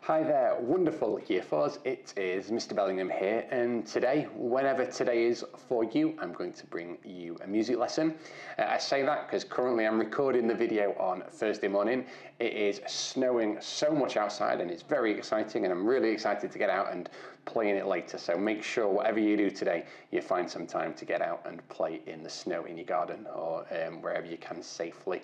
Hi there, wonderful Year 4s. It is Mr. Bellingham here, and today, whenever today is for you, I'm going to bring you a music lesson. I say that because currently I'm recording the video on Thursday morning. It is snowing so much outside and it's very exciting, and I'm really excited to get out and play in it later. So make sure whatever you do today, you find some time to get out and play in the snow in your garden or wherever you can safely.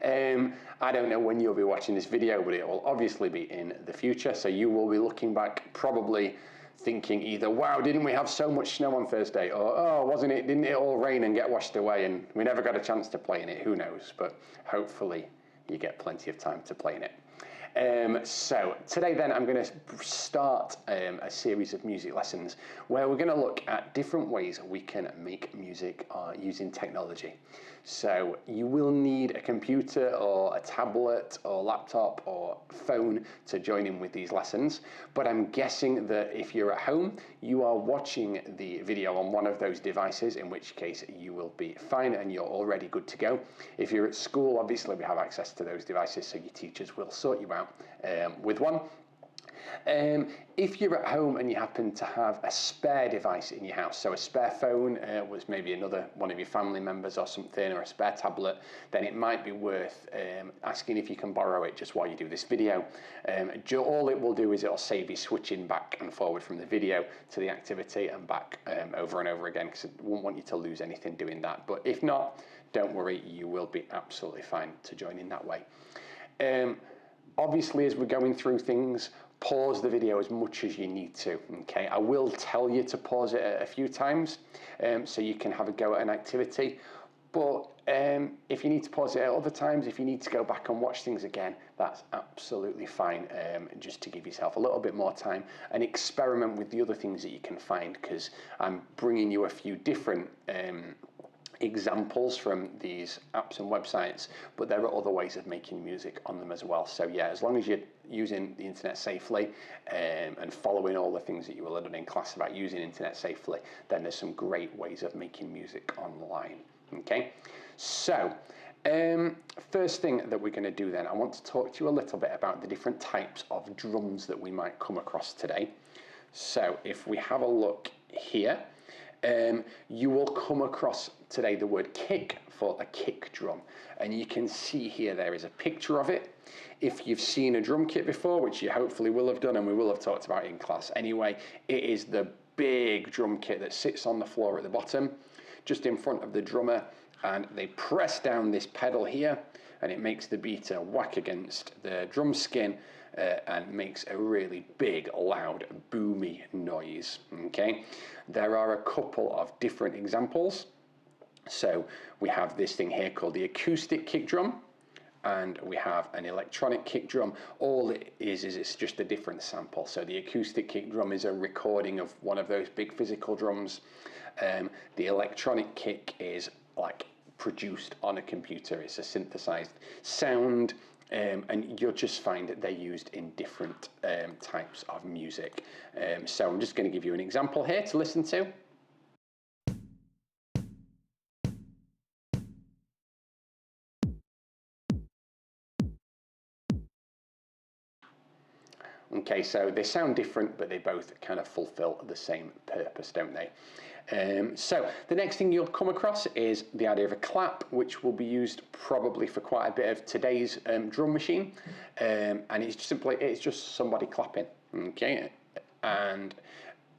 I don't know when you'll be watching this video, but it will obviously be in the future. So you will be looking back, probably thinking either, wow, didn't we have so much snow on Thursday? Or, oh, didn't it all rain and get washed away and we never got a chance to play in it? Who knows? But hopefully you get plenty of time to play in it. So today then I'm going to start a series of music lessons where we're going to look at different ways we can make music using technology. So you will need a computer or a tablet or laptop or phone to join in with these lessons, but I'm guessing that if you're at home you are watching the video on one of those devices, in which case you will be fine and you're already good to go. If you're at school, obviously we have access to those devices, so your teachers will sort you out with one. If you're at home and you happen to have a spare device in your house, so a spare phone was maybe another one of your family members or something, or a spare tablet, then it might be worth asking if you can borrow it just while you do this video. All it will do is it'll save you switching back and forward from the video to the activity and back over and over again, because I won't want you to lose anything doing that. But if not, don't worry, you will be absolutely fine to join in that way. Obviously, as we're going through things, pause the video as much as you need to, okay? I will tell you to pause it a few times so you can have a go at an activity, but if you need to pause it at other times, if you need to go back and watch things again, that's absolutely fine, just to give yourself a little bit more time and experiment with the other things that you can find, because I'm bringing you a few different examples from these apps and websites, but there are other ways of making music on them as well. So yeah, as long as you're using the internet safely and following all the things that you will have done in class about using internet safely, then there's some great ways of making music online. Okay, so first thing that we're going to do then, I want to talk to you a little bit about the different types of drums that we might come across today. So if we have a look here, you will come across today the word kick for a kick drum, and you can see here there is a picture of it. If you've seen a drum kit before, which you hopefully will have done and we will have talked about in class anyway, it is the big drum kit that sits on the floor at the bottom just in front of the drummer, and they press down this pedal here and it makes the beater whack against the drum skin and makes a really big, loud, boomy noise. Okay, there are a couple of different examples. So we have this thing here called the acoustic kick drum, and we have an electronic kick drum. All it is it's just a different sample. So the acoustic kick drum is a recording of one of those big physical drums. The electronic kick is like produced on a computer. It's a synthesized sound. And you'll just find that they're used in different types of music. So I'm just going to give you an example here to listen to. Okay, so they sound different, but they both kind of fulfill the same purpose, don't they? So the next thing you'll come across is the idea of a clap, which will be used probably for quite a bit of today's drum machine, and it's just somebody clapping. Okay, and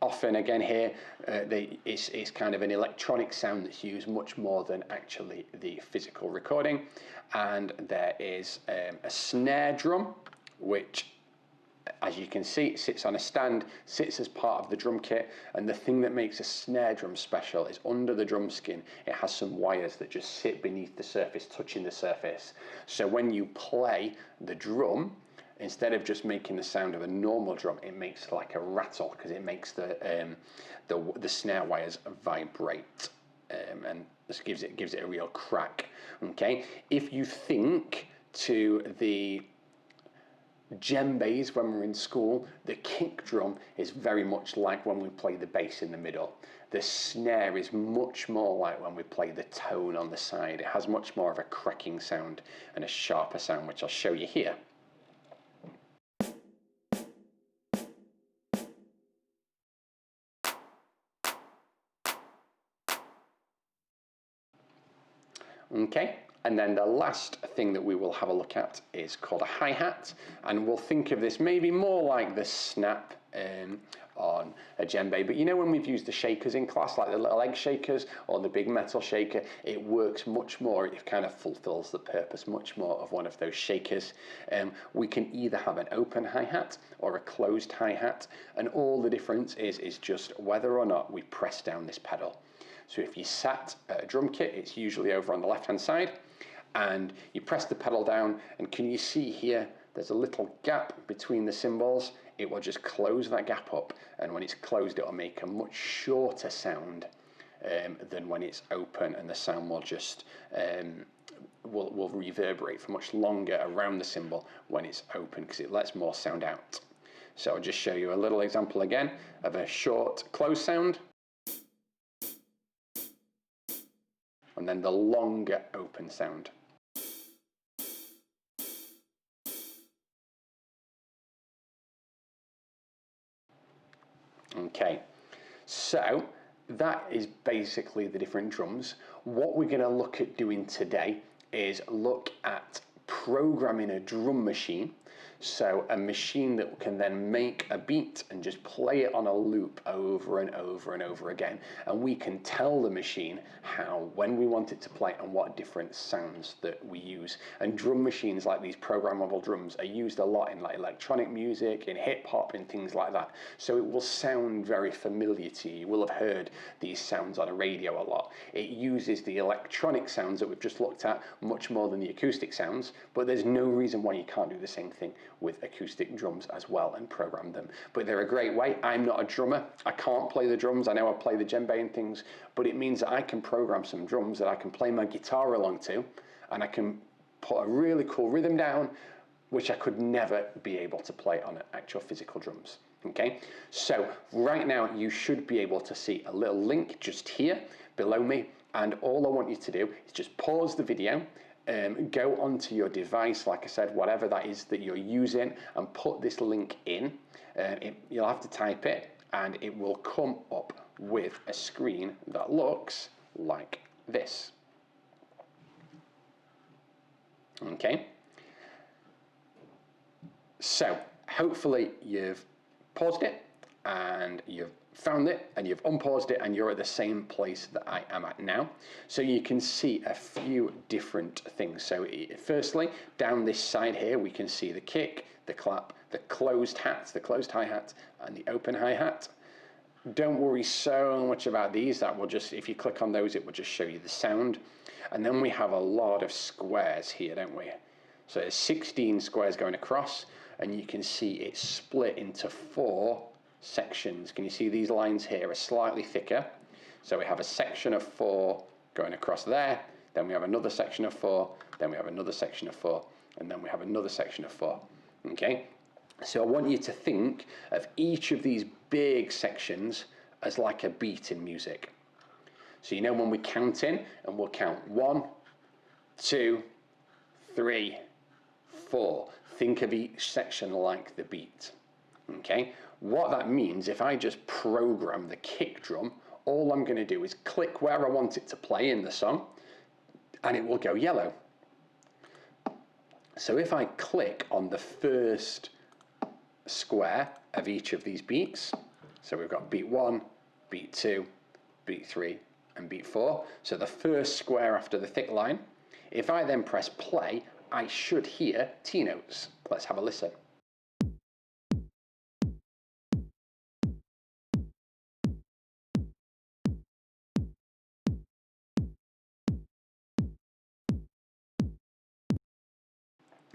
often again here it's kind of an electronic sound that's used much more than actually the physical recording. And there is a snare drum, which, as you can see, it sits on a stand, sits as part of the drum kit, and the thing that makes a snare drum special is under the drum skin it has some wires that just sit beneath the surface, touching the surface. So when you play the drum, instead of just making the sound of a normal drum, it makes like a rattle, because it makes the snare wires vibrate, and this gives it a real crack. Okay, if you think to the djembes when we're in school, the kick drum is very much like when we play the bass in the middle. The snare is much more like when we play the tone on the side. It has much more of a cracking sound and a sharper sound, which I'll show you here. Okay, and then the last thing that we will have a look at is called a hi-hat, and we'll think of this maybe more like the snap on a djembe. But you know, when we've used the shakers in class, like the little egg shakers or the big metal shaker, it works much more, it kind of fulfills the purpose much more of one of those shakers. We can either have an open hi-hat or a closed hi-hat, and all the difference is just whether or not we press down this pedal. So if you sat at a drum kit, it's usually over on the left-hand side, and you press the pedal down, and can you see here, there's a little gap between the cymbals. It will just close that gap up, and when it's closed, it'll make a much shorter sound than when it's open, and the sound will just will reverberate for much longer around the cymbal when it's open, because it lets more sound out. So I'll just show you a little example again of a short closed sound, and then the longer open sound. Okay, so that is basically the different drums. What we're going to look at doing today is look at programming a drum machine. So a machine that can then make a beat and just play it on a loop over and over and over again. And we can tell the machine when we want it to play and what different sounds that we use. And drum machines like these programmable drums are used a lot in like electronic music, in hip hop and things like that. So it will sound very familiar to you. You will have heard these sounds on a radio a lot. It uses the electronic sounds that we've just looked at much more than the acoustic sounds, but there's no reason why you can't do the same thing with acoustic drums as well and program them. But they're a great way. I'm not a drummer. I can't play the drums. I know I play the djembe and things, but it means that I can program some drums that I can play my guitar along to, and I can put a really cool rhythm down, which I could never be able to play on actual physical drums. Okay, so right now you should be able to see a little link just here below me, and all I want you to do is just pause the video, go onto your device, like I said, whatever that is that you're using, and put this link in. You'll have to type it, and it will come up with a screen that looks like this. Okay, so hopefully you've paused it and you've found it and you've unpaused it and you're at the same place that I am at now. So you can see a few different things. So firstly, down this side here, we can see the kick, the clap, the closed hat, the closed hi-hat, and the open hi-hat. Don't worry so much about these. That will just, if you click on those, it will just show you the sound. And then we have a lot of squares here, don't we? So there's 16 squares going across, and you can see it's split into 4 sections. Can you see these lines here are slightly thicker? So we have a section of 4 going across there, then we have another section of 4, then we have another section of 4, and then we have another section of 4. Okay? So I want you to think of each of these big sections as like a beat in music. So you know when we count in, and we'll count 1, 2, 3, 4. Think of each section like the beat. Okay? What that means, if I just program the kick drum, all I'm going to do is click where I want it to play in the song, and it will go yellow. So if I click on the first square of each of these beats, so we've got beat 1, beat 2, beat 3, and beat 4, so the first square after the thick line, if I then press play, I should hear T notes. Let's have a listen.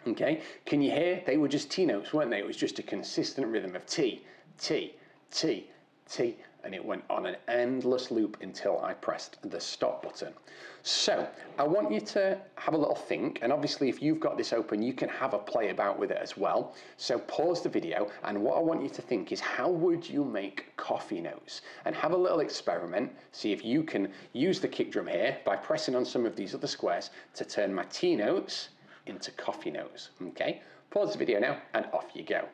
Okay, can you hear? They were just T notes, weren't they? It was just a consistent rhythm of T, T, T, T, and it went on an endless loop until I pressed the stop button. So I want you to have a little think, and obviously if you've got this open, you can have a play about with it as well. So pause the video, and what I want you to think is, how would you make coffee notes? And have a little experiment, see if you can use the kick drum here by pressing on some of these other squares to turn my T notes into coffee notes. Okay, pause the video now, and off you go.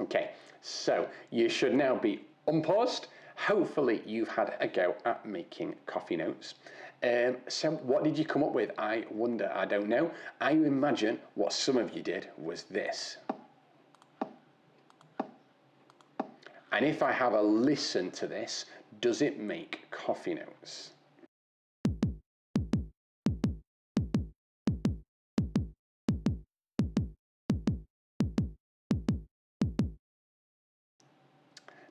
Okay, so you should now be unpaused, hopefully you've had a go at making coffee notes. So what did you come up with? I wonder, I don't know. I imagine what some of you did was this. And if I have a listen to this, does it make coffee notes?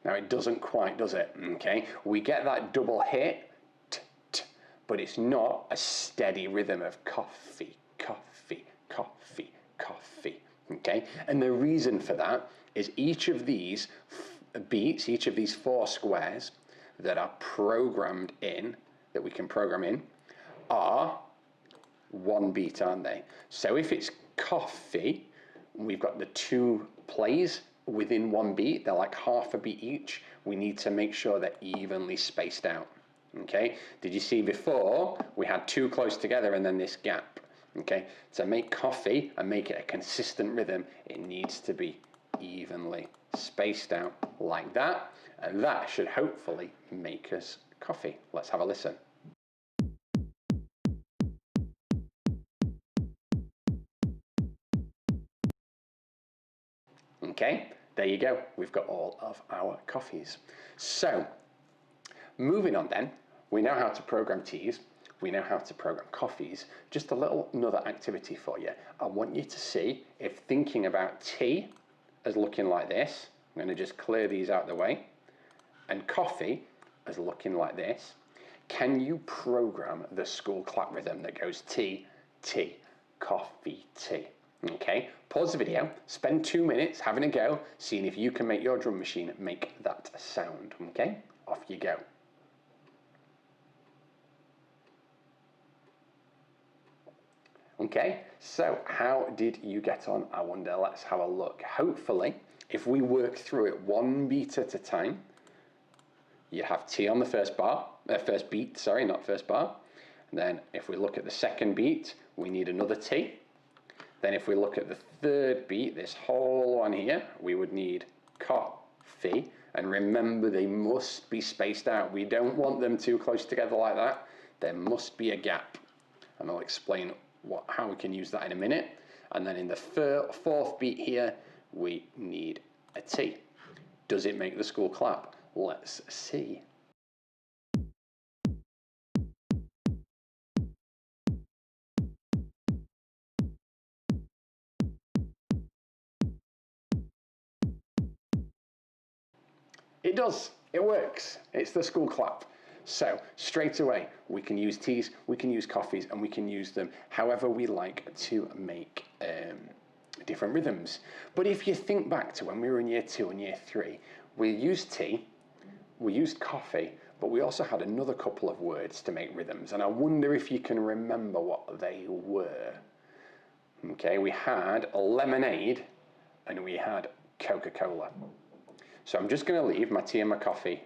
Now it doesn't quite, does it? Okay, we get that double hit, t, t, but it's not a steady rhythm of coffee, coffee, coffee, coffee. Okay, and the reason for that is each of these beats, each of these 4 squares that are programmed in, that we can program in, are 1 beat, aren't they? So if it's coffee, we've got the 2 plays within 1 beat, they're like half a beat each. We need to make sure they're evenly spaced out. Okay, did you see before we had 2 close together and then this gap? Okay, to make coffee and make it a consistent rhythm, it needs to be evenly spaced out like that, and that should hopefully make us coffee. Let's have a listen. Okay, there you go. We've got all of our coffees. So, moving on then, we know how to program teas, we know how to program coffees. Just a little another activity for you. I want you to see if thinking about tea as looking like this, I'm going to just clear these out of the way, and coffee as looking like this, can you program the school clap rhythm that goes tea, tea, coffee, tea? Okay, pause the video, spend 2 minutes having a go, seeing if you can make your drum machine make that sound. Okay, off you go. Okay, so how did you get on? I wonder, let's have a look. Hopefully, if we work through it 1 beat at a time, you'd have T on the first beat, sorry, not first bar. And then if we look at the second beat, we need another T. Then if we look at the third beat, this whole one here, we would need coffee. And remember, they must be spaced out. We don't want them too close together like that. There must be a gap. And I'll explain how we can use that in a minute. And then in the fourth beat here, we need a T. Does it make the school clap? Let's see. It does, it works. It's the school clap. So straight away, we can use teas, we can use coffees, and we can use them however we like to make different rhythms. But if you think back to when we were in year 2 and year 3, we used tea, we used coffee, but we also had another couple of words to make rhythms, and I wonder if you can remember what they were. Okay, we had lemonade and we had Coca-Cola. So I'm just going to leave my tea and my coffee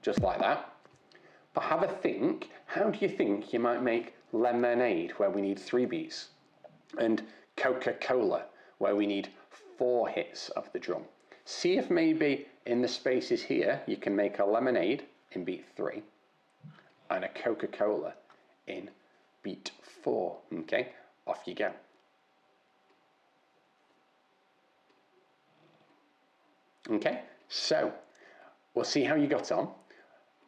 just like that. But have a think, how do you think you might make lemonade where we need 3 beats? And Coca-Cola where we need 4 hits of the drum. See if maybe in the spaces here you can make a lemonade in beat 3 and a Coca-Cola in beat 4. Okay, off you go. Okay, so we'll see how you got on.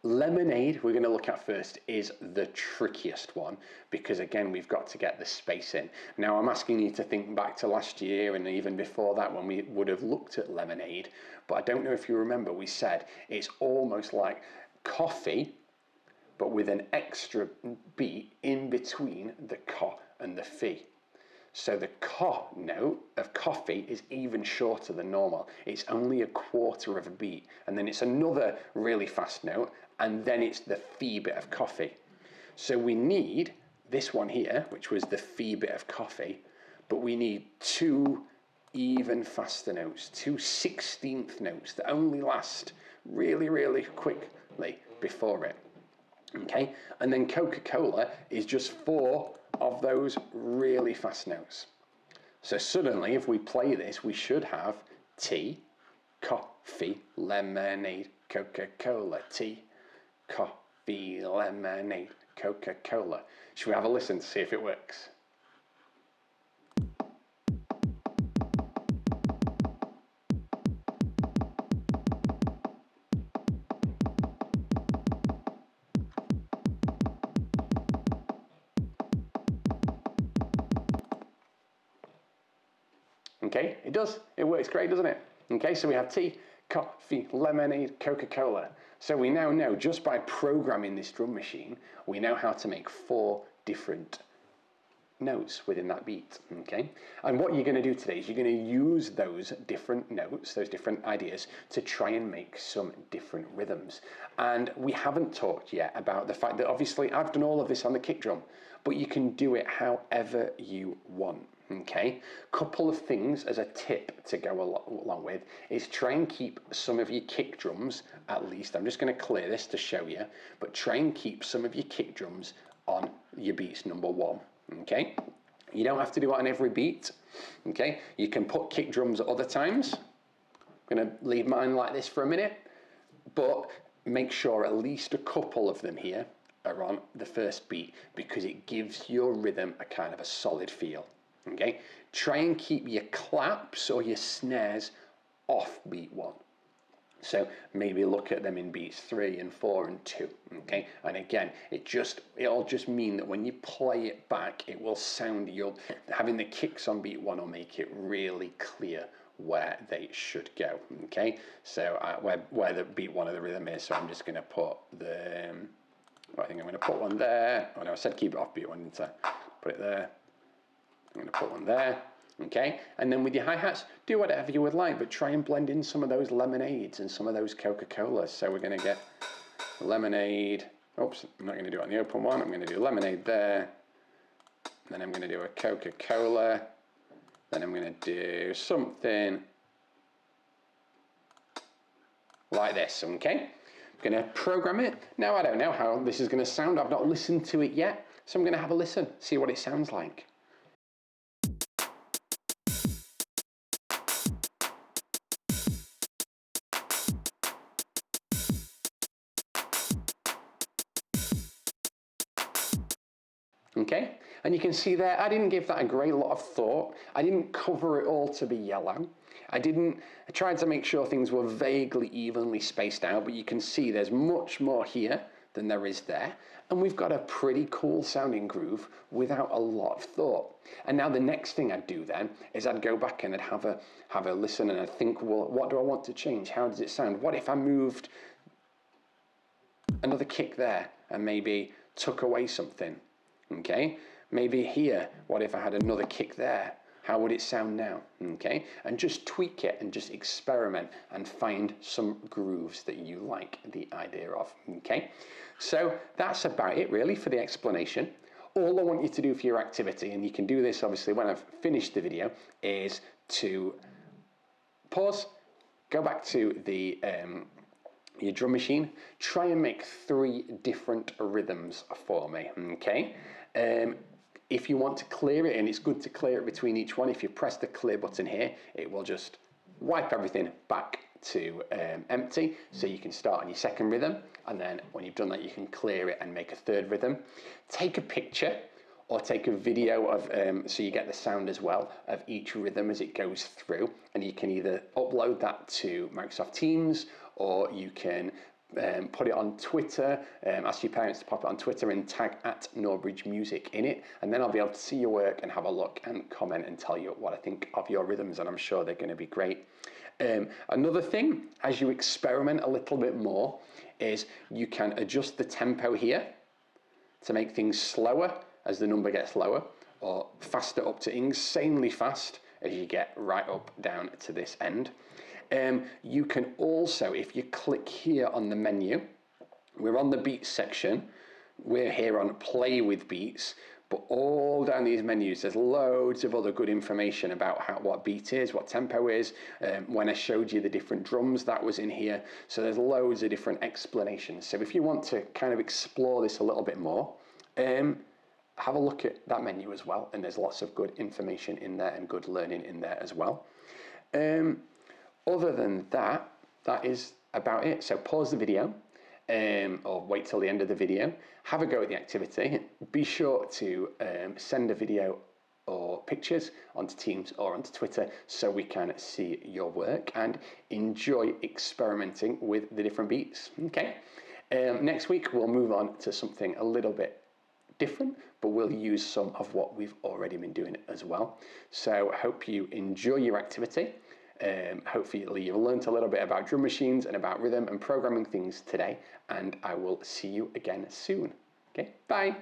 Lemonade, we're going to look at first, is the trickiest one because again we've got to get the space in. Now I'm asking you to think back to last year and even before that when we would have looked at lemonade, but I don't know if you remember, we said it's almost like coffee but with an extra beat in between the co and the fee. So the co note of coffee is even shorter than normal. It's only a quarter of a beat, and then it's another really fast note, and then it's the fee bit of coffee. So we need this one here, which was the fee bit of coffee, but we need 2 even faster notes, 2 16th notes that only last really, really quickly before it. Okay, and then Coca-Cola is just 4 of those really fast notes. So suddenly, if we play this, we should have tea, coffee, lemonade, Coca-Cola. Tea, coffee, lemonade, Coca-Cola. Should we have a listen to see if it works? Okay, it does. It works great, doesn't it? Okay, so we have tea, coffee, lemonade, Coca-Cola. So we now know, just by programming this drum machine, we know how to make 4 different notes within that beat, okay? And what you're going to do today is you're going to use those different notes, those different ideas, to try and make some different rhythms. And we haven't talked yet about the fact that obviously I've done all of this on the kick drum, but you can do it however you want. Okay, couple of things as a tip to go along with is try and keep some of your kick drums, at least, I'm just going to clear this to show you, but try and keep some of your kick drums on your beats number 1, okay? You don't have to do it on every beat, okay? You can put kick drums at other times. I'm going to leave mine like this for a minute, but make sure at least a couple of them here are on the first beat because it gives your rhythm a kind of a solid feel. Okay, try and keep your claps or your snares off beat 1. So maybe look at them in beats 3 and 4 and 2. Okay, and again, it'll just mean that when you play it back, it will sound, having the kicks on beat 1 will make it really clear where they should go. Okay, so where the beat 1 of the rhythm is. So I'm just going to put I think I'm going to put one there. Oh no, I said keep it off beat 1, didn't I? Put it there. I'm going to put one there, okay? And then with your hi-hats, do whatever you would like, but try and blend in some of those lemonades and some of those Coca-Colas. So we're going to get lemonade. Oops, I'm not going to do it on the open one. I'm going to do lemonade there. Then I'm going to do a Coca-Cola. Then I'm going to do something like this, okay? I'm going to program it. Now, I don't know how this is going to sound. I've not listened to it yet, so I'm going to have a listen, see what it sounds like. Okay, and you can see there, I didn't give that a great lot of thought. I didn't cover it all to be yellow. I tried to make sure things were vaguely evenly spaced out, but you can see there's much more here than there is there. And we've got a pretty cool sounding groove without a lot of thought. And now the next thing I'd do then is I'd go back and I'd have a listen and I'd think, well, what do I want to change? How does it sound? What if I moved another kick there and maybe took away something? Okay, maybe here, what if I had another kick there? How would it sound now? Okay, and just tweak it and just experiment and find some grooves that you like the idea of. Okay, so that's about it really for the explanation. All I want you to do for your activity, and you can do this obviously when I've finished the video, is to pause, go back to your drum machine, try and make 3 different rhythms for me, okay? If you want to clear it, and it's good to clear it between each one, if you press the clear button here, it will just wipe everything back to empty, so you can start on your second rhythm, and then when you've done that, you can clear it and make a 3rd rhythm. Take a picture or take a video of, so you get the sound as well, of each rhythm as it goes through, and you can either upload that to Microsoft Teams, or you can put it on Twitter, ask your parents to pop it on Twitter and tag @Norbridge Music in it, and then I'll be able to see your work and have a look and comment and tell you what I think of your rhythms, and I'm sure they're going to be great. Another thing, as you experiment a little bit more, is you can adjust the tempo here to make things slower as the number gets lower, or faster up to insanely fast as you get right up down to this end. You can also, if you click here on the menu, we're on the beats section, we're here on play with beats, but all down these menus there's loads of other good information about what beat is, what tempo is. When I showed you the different drums, that was in here, so there's loads of different explanations. So if you want to kind of explore this a little bit more, have a look at that menu as well, and there's lots of good information in there and good learning in there as well. Other than that, that is about it. So pause the video or wait till the end of the video, have a go at the activity. Be sure to send a video or pictures onto Teams or onto Twitter so we can see your work and enjoy experimenting with the different beats. Okay. Next week we'll move on to something a little bit different, but we'll use some of what we've already been doing as well. So hope you enjoy your activity. Hopefully you've learned a little bit about drum machines and about rhythm and programming things today, and I will see you again soon. Okay, bye.